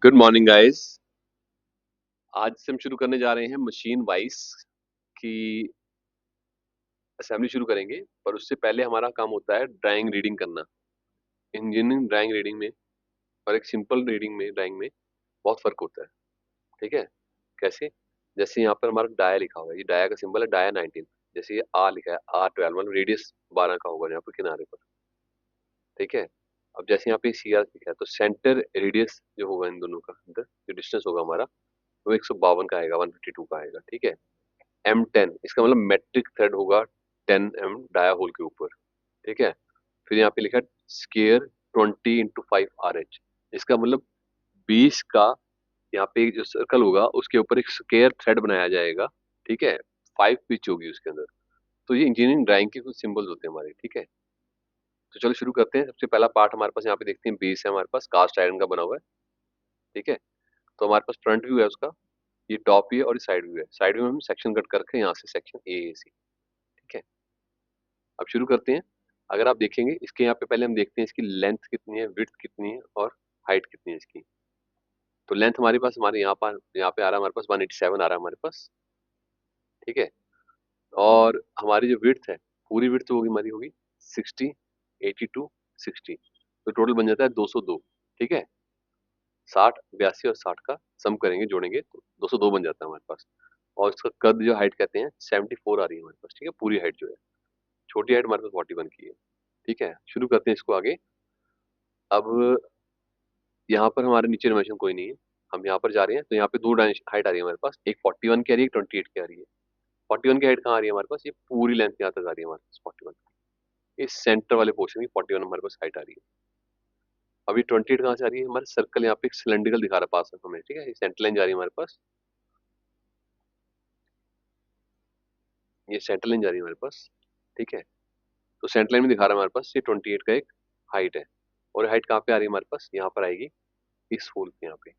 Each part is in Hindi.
Good morning guys. आज से हम शुरू करने जा रहे हैं मशीन वाइज की असेंबली शुरू करेंगे। पर उससे पहले हमारा काम होता है ड्राइंग रीडिंग करना। इंजीनियरिंग ड्राइंग रीडिंग में और एक सिंपल रीडिंग में ड्राइंग में बहुत फर्क होता है। ठीक है, कैसे? जैसे यहाँ पर हमारा डाया लिखा हुआ है, ये डाया का सिंबल है, डाया 19। जैसे ये आर लिखा है, आर 12 मतलब रेडियस 12 का होगा यहाँ पर किनारे पर। ठीक है, अब जैसे यहाँ पे सी आर लिखा है तो सेंटर रेडियस जो होगा इन दोनों का अंदर जो डिस्टेंस होगा हमारा वो 152 का आएगा, 152 का आएगा। ठीक है, M10 इसका मतलब मेट्रिक थ्रेड होगा 10 डाया होल के ऊपर। ठीक है, फिर यहाँ पे लिखा है स्केयर 20 × 5 RH, इसका मतलब 20 का यहाँ पे जो सर्कल होगा उसके ऊपर एक स्केयर थ्रेड बनाया जाएगा। ठीक है, 5 पिच होगी उसके अंदर। तो ये इंजीनियरिंग ड्राइंग के कुछ सिंबल्स होते हैं हमारे। ठीक है, तो चलो शुरू करते हैं। सबसे पहला पार्ट हमारे पास यहाँ पे देखते हैं, बेस है हमारे पास कास्ट आयरन का बना हुआ है। ठीक है, तो हमारे पास फ्रंट व्यू है उसका, ये टॉप व्यू है और ये साइड व्यू है। साइड व्यू में हम सेक्शन कट करके यहाँ से सेक्शन ए सी। ठीक है, अब शुरू करते हैं। अगर आप देखेंगे इसके यहाँ पे पहले हम देखते हैं इसकी लेंथ कितनी है, विड्थ कितनी है और हाइट कितनी है इसकी। तो लेंथ हमारे पास हमारे यहाँ पे आ रहा है हमारे पास 187 आ रहा है हमारे पास। ठीक है, और हमारी जो विड्थ है, पूरी विड्थ होगी हमारी होगी 60, 82, 60। तो टोटल बन जाता है 202। ठीक है, 60, 82 और 60 का सम करेंगे जोड़ेंगे तो 202 बन जाता है हमारे पास। और इसका कद जो हाइट कहते हैं 74 आ रही है हमारे पास। ठीक है, पूरी हाइट जो है, छोटी हाइट हमारे पास 41 की है। ठीक है, शुरू करते हैं इसको आगे। अब यहाँ पर हमारे नीचे डायमेंशन कोई नहीं है, हम यहाँ पर जा रहे हैं तो यहाँ पे दो हाइट आ रही है हमारे पास, एक 41 की आ रही है, एक 28 की आ रही है। 41 की हाइट कहाँ आ रही है हमारे पास, ये पूरी लेंथ यहाँ तक आ रही है हमारे पास 41 की। इस सेंटर वाले पोर्शन की 41 हमारे पास हाइट आ रही है। अभी 28 कहाँ से आ रही है, हमारे सर्कल यहाँ पे एक सिलेंड्रिकल दिखा रहा है पास हमें। ठीक है, ये सेंटर लाइन जा रही है हमारे पास, ये सेंटर लाइन जा रही है हमारे पास। ठीक है, तो सेंटर लाइन में दिखा रहा है हमारे पास ये 28 का एक हाइट है। और हाइट कहाँ पे आ रही है हमारे पास, यहाँ पर आएगी इस होल पे, यहाँ पे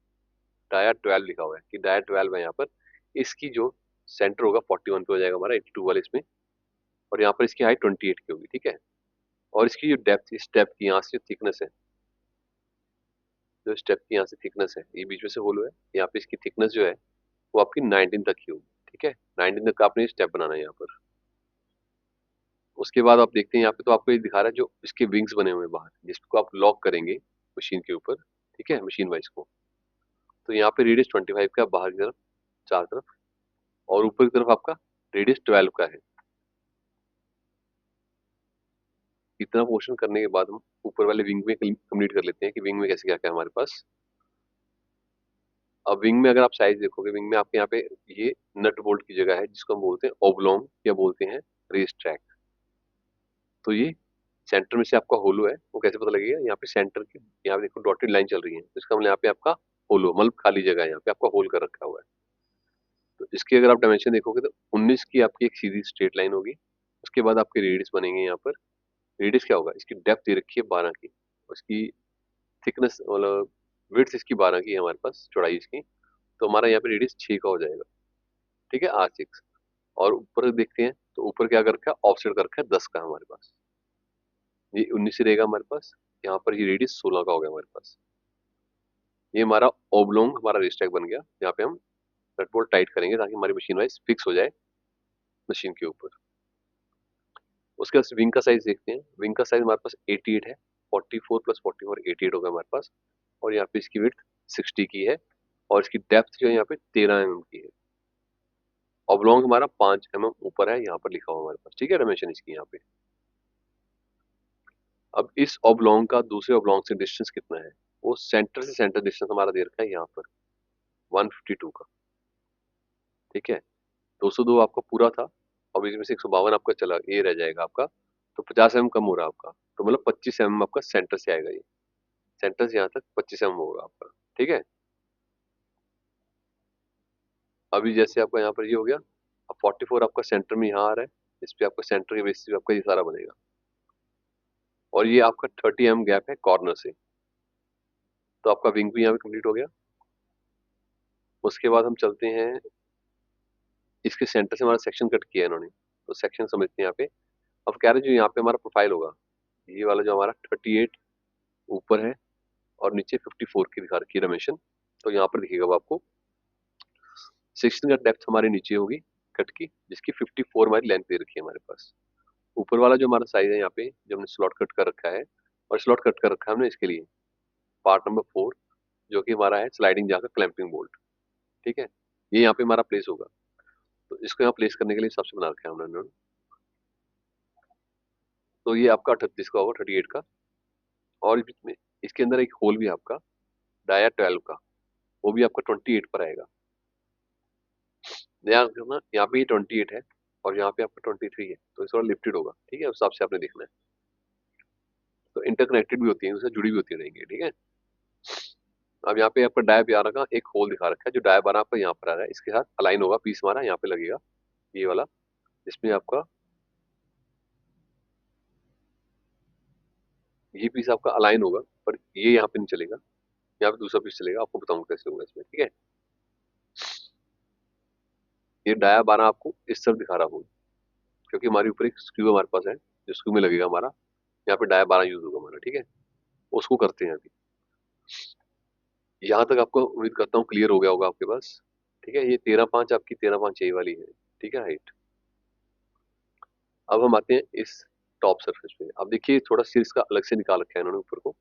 डाया 12 लिखा हुआ है कि डाया 12 है यहाँ पर। इसकी जो सेंटर होगा 41 पे हो जाएगा हमारा, 82 वाले इसमें। और यहाँ पर इसकी हाइट 28 की होगी। ठीक है, और इसकी जो डेप्थ, इस स्टेप की यहाँ से थिकनेस है, जो स्टेप की यहाँ से थिकनेस है, ये बीच में से होल है, यहाँ पे इसकी थिकनेस जो है वो आपकी 19 तक की होगी। ठीक है, 19 तक का आपने स्टेप बनाना है यहाँ पर। उसके बाद आप देखते हैं यहाँ पे तो आपको ये दिखा रहा है जो इसके विंग्स बने हुए हैं बाहर, जिसको आप लॉक करेंगे मशीन के ऊपर। ठीक है, मशीन वाइज को। तो यहाँ पे रेडियस 25 का बाहर की तरफ, चार तरफ, और ऊपर की तरफ आपका रेडियस 12 का है। इतना पोर्शन करने के बाद हम ऊपर वाले विंग में कंप्लीट कर लेते हैं कि विंग में कैसे क्या क्या है हमारे पास। अब विंग में अगर आप साइज देखोगे, विंग में आपके यहाँ पे ये नट बोल्ट की जगह है जिसको हम बोलते हैं ओब्लोंग या बोलते हैं रेस ट्रैक। तो ये सेंटर में से आपका होलो है, वो कैसे पता लगेगा, यहाँ पे सेंटर की यहाँ पे देखो डॉटेड लाइन चल रही है, तो इसका मतलब यहाँ पे आपका होलो मतलब खाली जगह है, यहाँ पे आपका होल कर रखा हुआ है। तो इसकी अगर आप डायमेंशन देखोगे तो 19 की आपकी एक सीधी स्ट्रेट लाइन होगी। उसके बाद आपके रेडियस बनेंगे यहाँ पर। रेडियस क्या होगा, इसकी डेप्थ दे रखी है 12 की, उसकी थिकनेस मतलब विड्थ इसकी 12 की है हमारे पास, चौड़ाई इसकी। तो हमारा यहाँ पे रेडियस 6 का हो जाएगा। ठीक है, R6। और ऊपर देखते हैं तो ऊपर क्या कर रखा है, ऑफसेट कर रखा है 10 का हमारे पास, ये 19 से रहेगा हमारे पास। यहाँ पर ये रेडियस 16 का हो गया हमारे पास। ये हमारा ओब्लोंग हमारा रेस ट्रैक बन गया। यहाँ पे हम नट बोल्ट टाइट करेंगे ताकि हमारी मशीन वाइज फिक्स हो जाए मशीन के ऊपर। उसके बाद विंग का साइज देखते हैं। विंग का साइज हमारे पास 88 है, 44 + 44 88 होगा हमारे पास। और यहाँ पे इसकी विड्थ 60 की है, और इसकी डेप्थ जो है यहाँ पे 13 की है। ऑब्लोंग हमारा 5 ऊपर है, यहाँ पर लिखा हुआ हमारे पास। ठीक है, डायमेंशन इसकी यहाँ पे। अब इस ऑब्लोंग का दूसरे ऑब्लोंग से डिस्टेंस कितना है, वो सेंटर से सेंटर डिस्टेंस हमारा दे रखा है यहाँ पर 152 का। ठीक है, 202 आपका पूरा था, अब इसमें से 152 आपका चला, ये रह जाएगा आपका। तो 50 कम हो रहा है आपका, तो मतलब 25 आपका सेंटर से आएगा ये। सेंटर से यहाँ तक 25 होगा आपका। ठीक है, अभी जैसे आपका यहाँ पर ये हो गया। अब 44 आपका सेंटर में यहाँ आ रहा है, इस पे आपका सेंटर के बेसिस पे आपका ये सारा बनेगा। और ये आपका 30 गैप है कॉर्नर से। तो आपका विंग भी यहाँ पे कंप्लीट हो गया। उसके बाद हम चलते हैं, इसके सेंटर से हमारा सेक्शन कट किया है इन्होंने, तो सेक्शन समझते हैं यहाँ पे। अब कह रहे हैं जो यहाँ पे हमारा प्रोफाइल होगा, ये वाला जो हमारा 38 ऊपर है और नीचे 54 की दिखा रखी है डायमेंशन। तो यहाँ पर दिखेगा वो आपको 16 का डेप्थ हमारी नीचे होगी कट की, जिसकी 54 हमारी लेंथ दे रखी है हमारे पास। ऊपर वाला जो हमारा साइज है यहाँ पे जो हमने स्लॉट कट कर रखा है, और स्लॉट कट कर रखा है हमने इसके लिए पार्ट नंबर 4, जो कि हमारा है स्लाइडिंग जहाँ का क्लैंपिंग बोल्ट। ठीक है, ये यहाँ पे हमारा प्लेस होगा। तो इसको यहाँ प्लेस करने के लिए सबसे बना रखा है हमने। तो ये आपका 38 का होगा, 38 का। और इसमें इसके अंदर एक होल भी है आपका डाया 12 का, वो भी आपका 28 पर आएगा। ध्यान रखना यहाँ पे ये 28 है और यहाँ पे आपका 23 है, तो इस थोड़ा लिफ्टेड होगा। ठीक है, उस हिसाब से आपने देखना है। तो इंटरकनेक्टेड भी होती है, उससे जुड़ी भी होती रहेंगी। ठीक है, अब यहाँ पे आपका डाया 12 का एक होल दिखा रखा है, जो डाया 12 आपका यहाँ पर आ रहा है, इसके साथ अलाइन होगा पीस हमारा यहाँ पे लगेगा ये वाला, जिसमें आपका ये पीस आपका अलाइन होगा, पर ये यहाँ पे नहीं चलेगा, यहाँ पे दूसरा पीस चलेगा। आपको बताऊंगा कैसे होगा इसमें। ठीक है, ये डाया 12 आपको इस तरफ दिखा रहा हूँ, क्योंकि हमारे ऊपर एक स्क्रू हमारे पास है, जो स्क्रू में लगेगा हमारा, यहाँ पे डाया 12 यूज होगा हमारा। ठीक है, उसको करते हैं अभी। यहाँ तक आपको उम्मीद करता हूँ क्लियर हो गया होगा आपके पास। ठीक है, ये 13.5 आपकी 13.5 यही वाली है। ठीक है, हाइट। अब हम आते हैं इस टॉप सरफेस पे। अब देखिए थोड़ा सा इसका अलग से निकाल रखा है इन्होंने ऊपर को,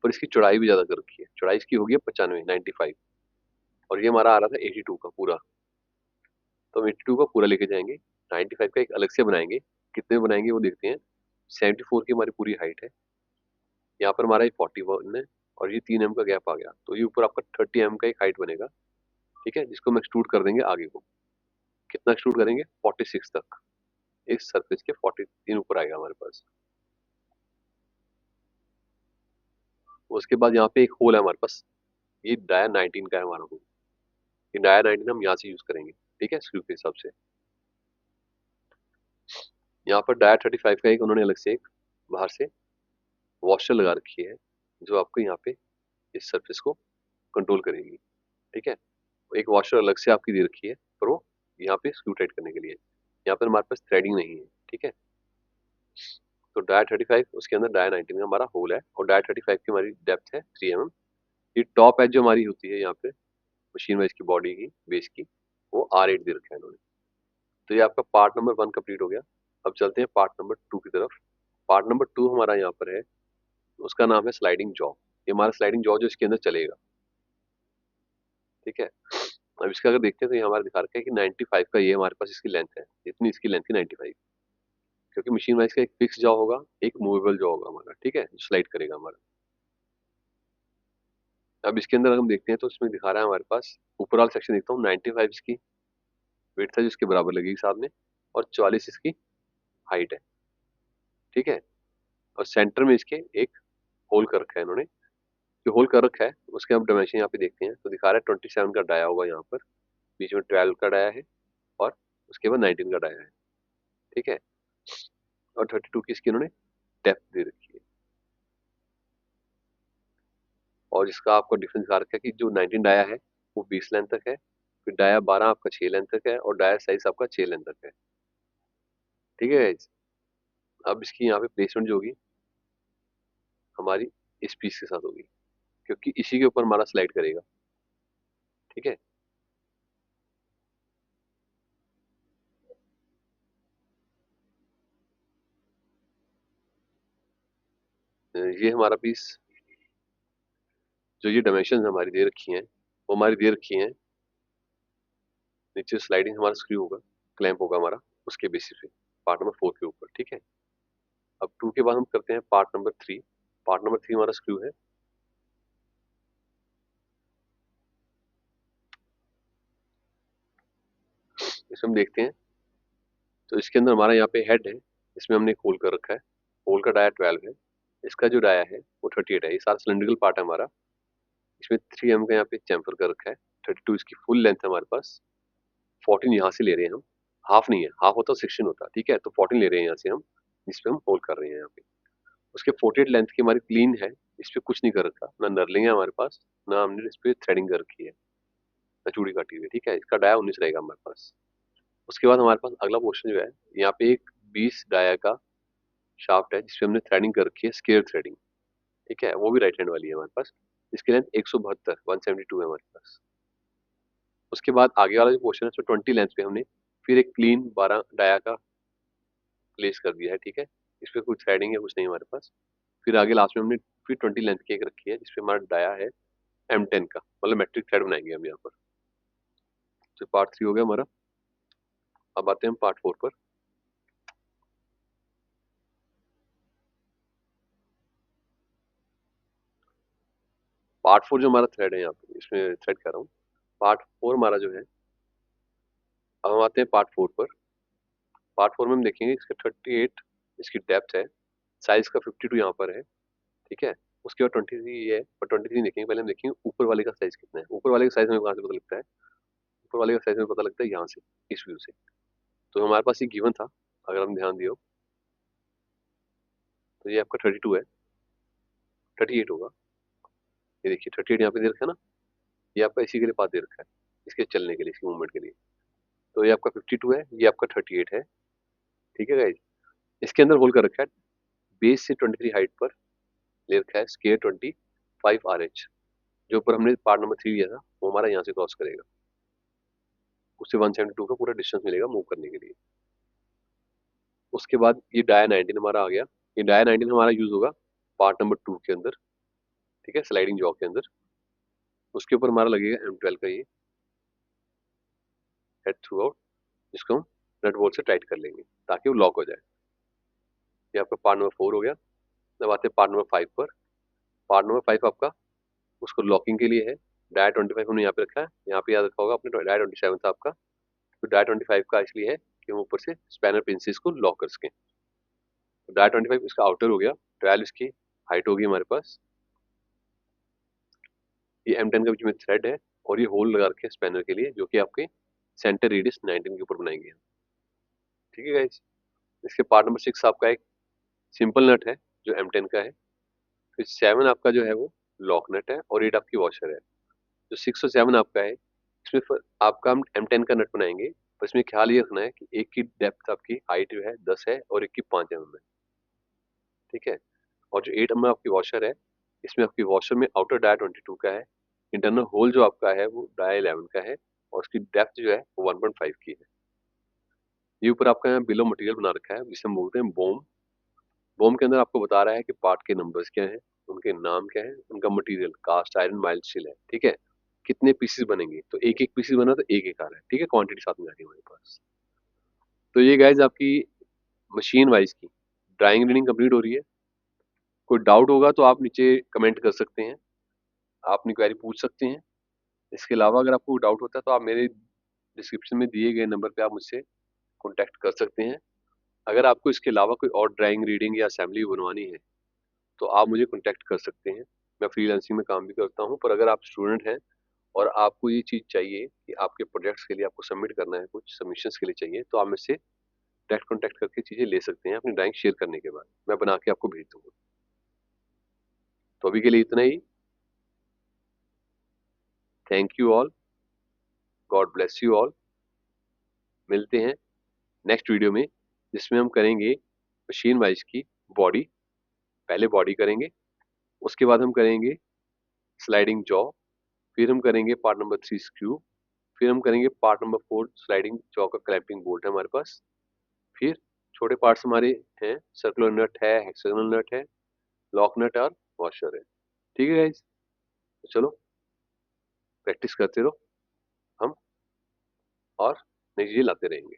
पर इसकी चौड़ाई भी ज्यादा कर रखी है। चौड़ाई इसकी होगी 95, 95, और ये हमारा आ रहा था 82 का पूरा। तो हम 82 का पूरा लेके जाएंगे, 95 का एक अलग से बनाएंगे। कितने बनाएंगे वो देखते हैं। 74 की हमारी पूरी हाइट है, यहाँ पर हमारा ये 41 है, और ये 3 एम का गैप आ गया, तो ये ऊपर आपका 30 एम का एक हाइट बनेगा। ठीक है, जिसको हम एक्सट्रूड कर देंगे आगे को। कितना एक्सट्रूड करेंगे, 46 तक। इस सरफेस के 43 ऊपर आएगा हमारे पास। उसके बाद यहाँ पे एक होल है हमारे पास, ये डाया 19 का है हमारा होल। ये डाया 19 हम यहाँ से यूज करेंगे। ठीक है, स्क्रू के हिसाब से। यहाँ पर डाया 35 का एक उन्होंने अलग से एक बाहर से वॉशर लगा रखी है, जो आपको यहाँ पे इस सरफेस को कंट्रोल करेगी। ठीक है, एक वॉशर अलग से आपकी दे रखी है, पर वो यहाँ पे स्क्रू टाइट करने के लिए। यहाँ पर हमारे पास थ्रेडिंग नहीं है। ठीक है, तो डाया 35 उसके अंदर डाया 19 का हमारा होल है, और डाया 35 की हमारी डेप्थ है 3 mm। ये टॉप एज जो हमारी होती है यहाँ पे मशीन वाइज की बॉडी की बेस की, वो R8 दे रखा है इन्होंने। तो ये आपका पार्ट नंबर 1 कंप्लीट हो गया। अब चलते हैं पार्ट नंबर 2 की तरफ। पार्ट नंबर 2 हमारा यहाँ पर है, उसका नाम है स्लाइडिंग जॉ। ये हमारा स्लाइडिंग जॉ जो इसके अंदर चलेगा। ठीक है, अब इसका अगर देखते हैं तो ये हमारा दिखा रखा है कि 95 का ये हमारे पास इसकी लेंथ है। इतनी इसकी लेंथ है 95, क्योंकि मशीन वाइज का एक फिक्स जॉ होगा, एक मूवेबल जॉ होगा हमारा। ठीक है, जो स्लाइड करेगा हमारा। अब इसके अंदर हम देखते हैं तो इसमें दिखा रहा है हमारे पास ऊपर वाला सेक्शन देखता हूँ, 95 इसकी वेट है, जिसके बराबर लगेगी साथ में, और 44 इसकी हाइट है। ठीक है, और सेंटर में इसके एक होल कर रखा है इन्होंने। जो होल कर रखा है उसके हम डायमेंशन यहाँ पे देखते हैं, तो दिखा रहा है 27 का डाया होगा यहाँ पर, बीच में 12 का डाया है, और उसके बाद 19 का डाया है। ठीक है, और 32 की इसकी इन्होंने डेप्थ दे रखी है। और इसका आपको डिफरेंस दिखा रखा है कि जो 19 डाया है वो 20 लेंथ तक है, फिर डाया 12 आपका 6 लेंथ तक है, और डाया साइज आपका 6 लेंथ तक है। ठीक है guys? अब इसकी यहाँ पे प्लेसमेंट जो होगी हमारी इस पीस के साथ होगी, क्योंकि इसी के ऊपर हमारा स्लाइड करेगा। ठीक है, ये हमारा पीस, जो ये डायमेंशन हमारी दे रखी हैं वो हमारी दे रखी हैं। नीचे स्लाइडिंग हमारा स्क्रू होगा, क्लैंप होगा हमारा, उसके बेसिस पे पार्ट नंबर 4 के ऊपर। ठीक है, अब 2 के बाद हम करते हैं पार्ट नंबर 3। पार्ट नंबर 3 हमारा स्क्रू है। इसमें हम देखते हैं तो इसके अंदर हमारा यहाँ पे हेड है, इसमें हमने एक होल कर रखा है। होल का डाया 12 है, इसका जो डाया है वो 38 है। ये सारा सिलेंड्रिकल पार्ट है हमारा। इसमें 3 एम का यहाँ पे चैम्फर कर रखा है। 32 इसकी फुल लेंथ है हमारे पास। 14 यहाँ से ले रहे हैं हम, हाफ नहीं है, हाफ होता 16 होता। ठीक है, तो 14 ले रहे हैं यहाँ से हम, जिसपे हम होल कर रहे हैं यहाँ पे। उसके 48 लेंथ की हमारी क्लीन है, इस पे कुछ नहीं कर रखा, ना नर्लिंग है हमारे पास, ना हमने इस पे थ्रेडिंग कर रखी है, ना चूड़ी काटी हुई है। ठीक है, इसका डाया 19 रहेगा हमारे पास। उसके बाद हमारे पास अगला पोर्शन जो है, यहाँ पे एक 20 डाया का शाफ्ट है, जिसपे हमने थ्रेडिंग कर रखी है, स्केयर थ्रेडिंग। ठीक है, वो भी राइट हैंड वाली है हमारे पास। इसकी लेंथ 172 172 है हमारे पास। उसके बाद आगे वाला जो पोर्शन है उसमें 20 लेंथ पे हमने फिर एक क्लीन 12 डाया का प्लेस कर दिया है, ठीक है। इस पे कुछ थ्रेडिंग है कुछ नहीं हमारे पास। फिर आगे लास्ट में हमने फिर 20 लेंथ की एक रखी है जिसपे हमारा डाया है M10 का, मतलब मैट्रिक थ्रेड बनाएंगे हम यहाँ पर। तो पार्ट 3 हो गया हमारा। अब आते हैं हम पार्ट 4 पर। पार्ट 4 जो हमारा थ्रेड है यहाँ पे, इसमें थ्रेड कर रहा हूँ। पार्ट 4 हमारा जो है, अब हम आते हैं पार्ट 4 पर। पार्ट 4 में हम देखेंगे इसका 38 इसकी डेप्थ है, साइज का 52 यहाँ पर है, ठीक है। उसके बाद 23 है, और 23 देखेंगे, पहले हम देखेंगे ऊपर वाले का साइज कितना है। ऊपर वाले का साइज हमें कहाँ से पता लगता है? ऊपर वाले का साइज हमें पता लगता है यहाँ से, इस व्यू से। तो हमारे पास ये गिवन था, अगर हम ध्यान दियो तो ये आपका 32 है, 38 होगा। ये देखिए 38 यहाँ पे दे रखा है ना, ये आपका इसी के लिए पास दे रखा है, इसके चलने के लिए, इसकी मूवमेंट के लिए। तो ये आपका 52 है, ये आपका 38 है, ठीक है गाइज। इसके अंदर होल कर रखा है, बेस से 23 हाइट पर ले रखा है स्केयर 25 RH। जो ऊपर हमने पार्ट नंबर 3 लिया था वो हमारा यहाँ से क्रॉस करेगा, उससे 172 का पूरा डिस्टेंस मिलेगा मूव करने के लिए। उसके बाद ये डाया 19 हमारा आ गया। ये डाया 19 हमारा यूज होगा पार्ट नंबर 2 के अंदर, ठीक है, स्लाइडिंग जॉ के अंदर। उसके ऊपर हमारा लगेगा M12 का ये हेड थ्रू आउट, जिसको हम नट बोल्ट से टाइट कर लेंगे ताकि वो लॉक हो जाए। ये आपका पार्ट नंबर 4 हो गया। अब आते हैं पार्ट नंबर 5 पर। पार्ट नंबर 5 आपका उसको लॉकिंग के लिए है। डाया 25 हमने यहाँ पे रखा है, यहाँ पे याद रखा होगा अपने डाया 27 था आपका। तो डाया 25 का इसलिए है कि हम ऊपर से स्पैनर पिंसेस को लॉक कर सकें। तो डाया 25 इसका आउटर हो गया, 12 इसकी हाइट होगी हमारे पास। ये M10 का बीच में थ्रेड है, और ये होल लगा रखे हैं स्पैनर के लिए, जो कि आपके सेंटर रेडियस 19 के ऊपर बनाएंगे, ठीक है गाइस। इसके पार्ट नंबर 6 आपका एक सिंपल नट है जो M10 का है। फिर 7 आपका जो है वो लॉक नट है, और 8 आपकी वॉशर है। जो 6 और 7 आपका है, इसमें आपका हम M10 का नट बनाएंगे। पर इसमें ख्याल ये रखना है कि एक की डेप्थ आपकी हाइट जो है 10 है और एक की 5 mm है, ठीक है। और जो 8 mm आपकी वॉशर है, इसमें आपकी वॉशर में आउटर डाया 22 का है, इंटरनल होल जो आपका है वो डाया 11 का है, और उसकी डेप्थ जो है वो 1.5 की है। ये ऊपर आपका यहाँ बिलो मटेरियल बना रखा है जिसे हम बोलते हैं बोम। बोम के अंदर आपको बता रहा है कि पार्ट के नंबर्स क्या हैं, उनके नाम क्या है, उनका material cast iron mild steel है, ठीक है। कितने पीसेस बनेंगे, तो एक एक पीसेस बना तो एक एक आ रहा है, ठीक है, क्वांटिटी साथ में आ रही है हमारे पास। तो ये गाइज आपकी मशीन वाइज की ड्राइंग रीडिंग कंप्लीट हो रही है। कोई डाउट होगा तो आप नीचे कमेंट कर सकते हैं, आप अपनी क्वेरी पूछ सकते हैं। इसके अलावा अगर आपको डाउट होता है तो आप मेरे डिस्क्रिप्शन में दिए गए नंबर पे आप मुझसे कॉन्टैक्ट कर सकते हैं। अगर आपको इसके अलावा कोई और ड्राइंग रीडिंग या असेंबली बनवानी है तो आप मुझे कॉन्टैक्ट कर सकते हैं। मैं फ्रीलांसिंग में काम भी करता हूँ, पर अगर आप स्टूडेंट हैं और आपको ये चीज़ चाहिए कि आपके प्रोजेक्ट्स के लिए आपको सबमिट करना है, कुछ सबमिशंस के लिए चाहिए, तो आप मुझसे डायरेक्ट कॉन्टैक्ट करके चीज़ें ले सकते हैं अपनी ड्राइंग शेयर करने के बाद। मैं बना के आपको भेज दूँगा। तो अभी के लिए इतना ही। Thank you all, god bless you all. मिलते हैं नेक्स्ट वीडियो में, जिसमें हम करेंगे मशीन वाइज की बॉडी। पहले बॉडी करेंगे, उसके बाद हम करेंगे स्लाइडिंग जॉ, फिर हम करेंगे पार्ट नंबर 3 स्क्रू, फिर हम करेंगे पार्ट नंबर 4 स्लाइडिंग जॉ का क्लैंपिंग बोल्ट है हमारे पास। फिर छोटे पार्ट्स हमारे हैं, सर्कुलर नट है, हेक्सागोनल नट है, लॉक नट और वॉशर है, ठीक है गाइज। तो चलो प्रैक्टिस करते रहो हम, और नई चीजें लाते रहेंगे।